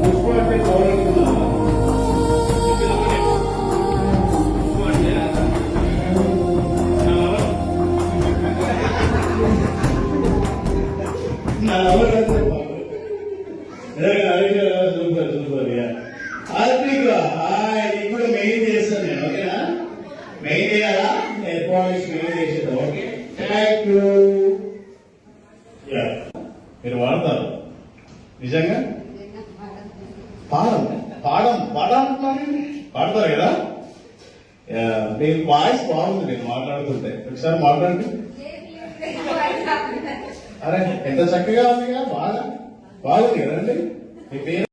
పుష్ప అంటే పౌరనుకున్నా super super Hardik నీకు కూడా మెయిన్ చేస్తాను నేను, ఓకేనా? మెయిన్ చేయాలా? ఎలక్ట్రానిక్స్ మెయిన్ చేసేద్దాం, ఓకే? Thank you. మీరు వాడతారు నిజంగా? పాడం పాడం పాడం పాడతారు కదా? మీ వాయిస్ బాగుంది, నేను మాట్లాడుతుంటే ఒకసారి మాట్లాడండి. అరే ఎంత చక్కగా ఉంది కదా, బాగా బాగుంది కదండి. మీ పేరు